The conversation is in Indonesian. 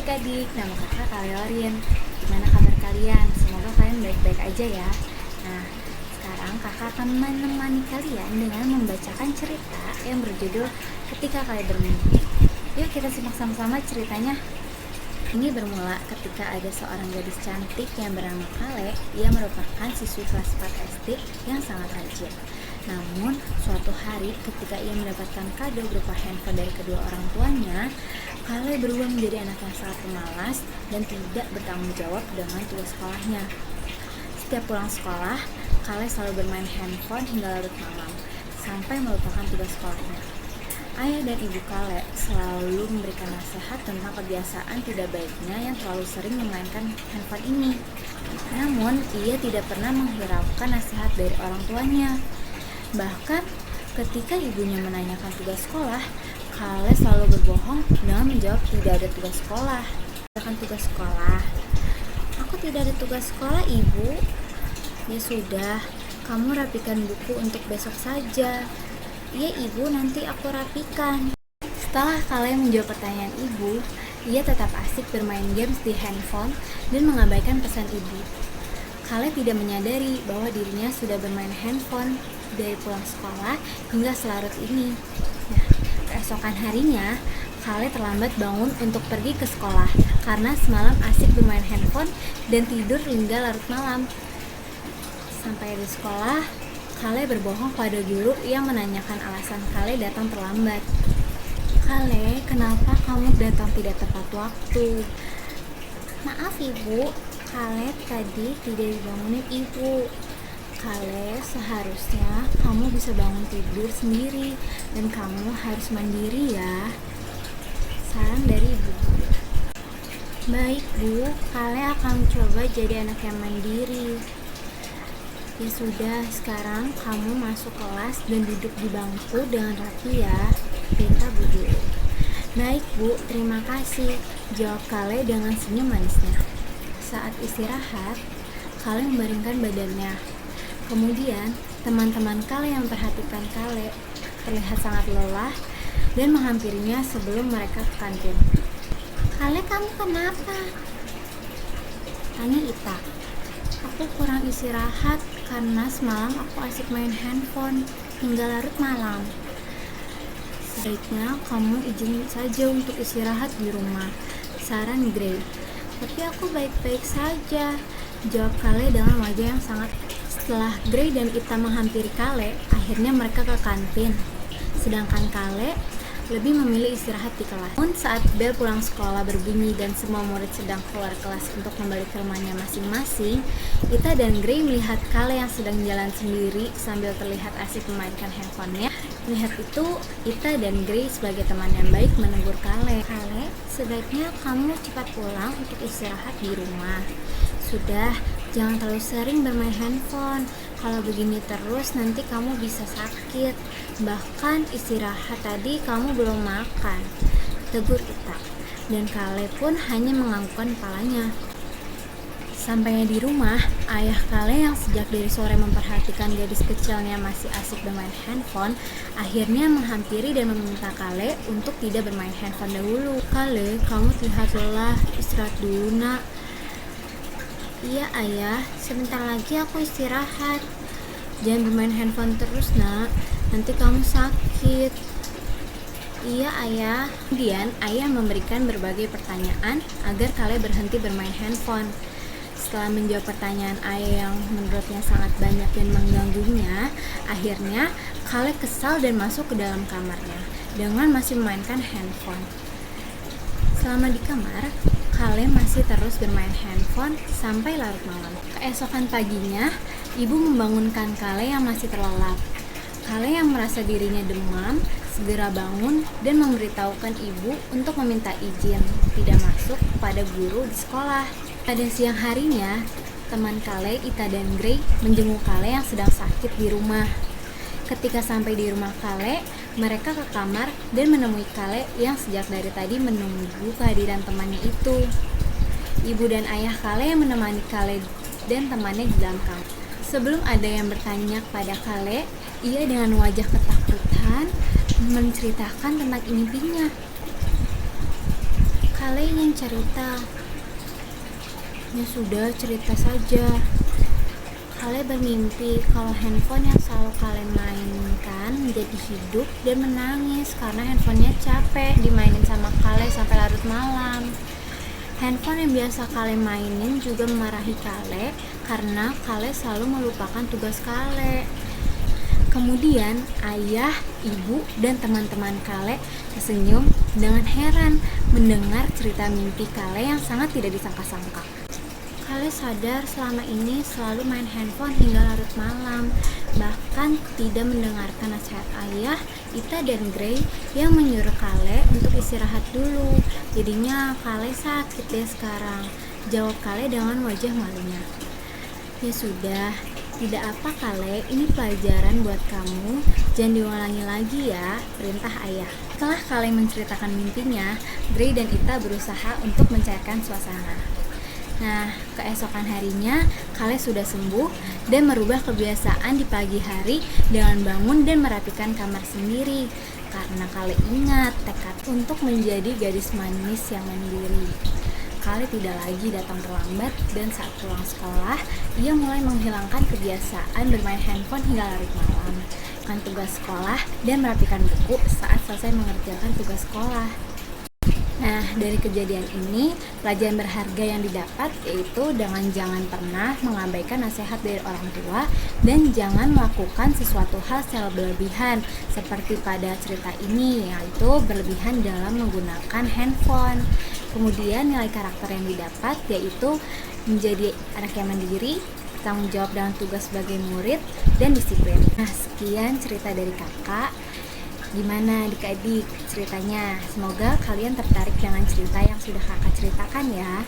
adik-adik, nama kakak Kaleorin. Gimana kabar kalian? Semoga kalian baik-baik aja ya. Nah, sekarang kakak akan menemani kalian dengan membacakan cerita yang berjudul Ketika Kale Bermimpi. Yuk kita simak sama-sama ceritanya. Ini bermula ketika ada seorang gadis cantik yang bernama Kale. Ia merupakan siswi kelas 4 SD yang sangat rajin. Namun, suatu hari ketika ia mendapatkan kado berupa handphone dari kedua orang tuanya, Kale berubah menjadi anak yang sangat pemalas dan tidak bertanggung jawab dengan tugas sekolahnya. Setiap pulang sekolah, Kale selalu bermain handphone hingga larut malam, sampai melupakan tugas sekolahnya. Ayah dan ibu Kale selalu memberikan nasihat tentang kebiasaan tidak baiknya yang terlalu sering memainkan handphone ini. Namun, ia tidak pernah menghiraukan nasihat dari orang tuanya. Bahkan, ketika ibunya menanyakan tugas sekolah, Kale selalu berbohong dengan menjawab tidak ada tugas sekolah. Tugas sekolah. Aku tidak ada tugas sekolah, ibu. Ya sudah, kamu rapikan buku untuk besok saja. Iya ibu, nanti aku rapikan. Setelah Kale menjawab pertanyaan ibu, ia tetap asik bermain games di handphone dan mengabaikan pesan ibu. Kale tidak menyadari bahwa dirinya sudah bermain handphone dari pulang sekolah hingga selarut ini. Nah, keesokan harinya, Kale terlambat bangun untuk pergi ke sekolah karena semalam asik bermain handphone dan tidur hingga larut malam. Sampai di sekolah, Kale berbohong pada guru yang menanyakan alasan Kale datang terlambat. Kale, kenapa kamu datang tidak tepat waktu? Maaf ibu, Kale tadi tidak dibangunin ibu. Kale, seharusnya kamu bisa bangun tidur sendiri dan kamu harus mandiri ya. Saran dari ibu. Baik bu, Kale akan coba jadi anak yang mandiri. Ya sudah, sekarang kamu masuk kelas dan duduk di bangku dengan rapi ya, perintah bu guru. Baik bu, terima kasih, jawab Kale dengan senyum manisnya. Saat istirahat, Kale membaringkan badannya. Kemudian, teman-teman Kale yang memperhatikan Kale terlihat sangat lelah dan menghampirinya sebelum mereka ke kantin. Kale, kamu kenapa? Tanya Ita. Aku kurang istirahat karena semalam aku asik main handphone hingga larut malam. Sebaiknya kamu izin saja untuk istirahat di rumah, saran Gray. Tapi aku baik-baik saja, jawab Kale dengan wajah yang sangat. Setelah Gray dan Ita menghampiri Kale, akhirnya mereka ke kantin. Sedangkan Kale lebih memilih istirahat di kelas. Namun saat bel pulang sekolah berbunyi dan semua murid sedang keluar kelas untuk kembali ke rumahnya masing-masing, Ita dan Gray melihat Kale yang sedang jalan sendiri sambil terlihat asik memainkan handphonenya. Melihat itu, Ita dan Gray sebagai teman yang baik menegur Kale. Kale, sebaiknya kamu cepat pulang untuk istirahat di rumah. Sudah, jangan terlalu sering bermain handphone. Kalau begini terus nanti kamu bisa sakit. Bahkan istirahat tadi kamu belum makan, tegur Ita. Dan Kale pun hanya menganggukkan kepalanya. Sampainya di rumah, ayah Kale yang sejak dari sore memperhatikan gadis kecilnya masih asik bermain handphone, akhirnya menghampiri dan meminta Kale untuk tidak bermain handphone dahulu. Kale, kamu terlihat lelah, istirahat dulu nak. Iya ayah, sebentar lagi aku istirahat. Jangan bermain handphone terus nak, nanti kamu sakit. Iya ayah. Kemudian ayah memberikan berbagai pertanyaan agar Kale berhenti bermain handphone. Setelah menjawab pertanyaan ayah yang menurutnya sangat banyak dan mengganggunya, akhirnya Kale kesal dan masuk ke dalam kamarnya dengan masih memainkan handphone. Selama di kamar, Kale masih terus bermain handphone sampai larut malam. Keesokan paginya, ibu membangunkan Kale yang masih terlelap. Kale yang merasa dirinya demam, segera bangun dan memberitahukan ibu untuk meminta izin tidak masuk kepada guru di sekolah. Pada siang harinya, teman Kale, Ita dan Gray menjenguk Kale yang sedang sakit di rumah. Ketika sampai di rumah Kale, mereka ke kamar dan menemui Kale yang sejak dari tadi menunggu kehadiran temannya itu. Ibu dan ayah Kale yang menemani Kale dan temannya di dalam kamar. Sebelum ada yang bertanya kepada Kale, ia dengan wajah ketakutan menceritakan tentang mimpinya. Kalian ingin cerita? Ya sudah, cerita saja. Kalian bermimpi kalau handphone yang selalu kalian mainkan menjadi hidup dan menangis karena handphonenya capek dimainin sama kalian sampai larut malam. Handphone yang biasa kalian mainin juga memarahi kalian karena kalian selalu melupakan tugas kalian. Kemudian ayah, ibu, dan teman-teman kalian tersenyum dengan heran mendengar cerita mimpi kalian yang sangat tidak disangka-sangka. Kalian sadar selama ini selalu main handphone hingga larut malam, bahkan tidak mendengarkan nasihat ayah, Ita dan Gray yang menyuruh kalian untuk istirahat dulu. Jadinya kalian sakit deh sekarang, jawab kalian dengan wajah malunya. Ya sudah, tidak apa kalian, ini pelajaran buat kamu, jangan diulangi lagi ya, perintah ayah. Setelah kalian menceritakan mimpinya, Gray dan Ita berusaha untuk mencairkan suasana. Nah, keesokan harinya kalian sudah sembuh dan merubah kebiasaan di pagi hari dengan bangun dan merapikan kamar sendiri karena kalian ingat tekad untuk menjadi gadis manis yang mandiri. Kalian tidak lagi datang terlambat dan saat pulang sekolah, ia mulai menghilangkan kebiasaan bermain handphone hingga larut malam, melakukan tugas sekolah dan merapikan buku saat selesai mengerjakan tugas sekolah. Nah, dari kejadian ini, pelajaran berharga yang didapat yaitu dengan jangan pernah mengabaikan nasihat dari orang tua dan jangan melakukan sesuatu hal secara berlebihan seperti pada cerita ini, yaitu berlebihan dalam menggunakan handphone. Kemudian nilai karakter yang didapat yaitu menjadi anak yang mandiri, tanggung jawab dengan tugas sebagai murid, dan disiplin. Nah, sekian cerita dari kakak. Gimana adik-adik ceritanya? Semoga kalian tertarik dengan cerita yang sudah kakak ceritakan ya.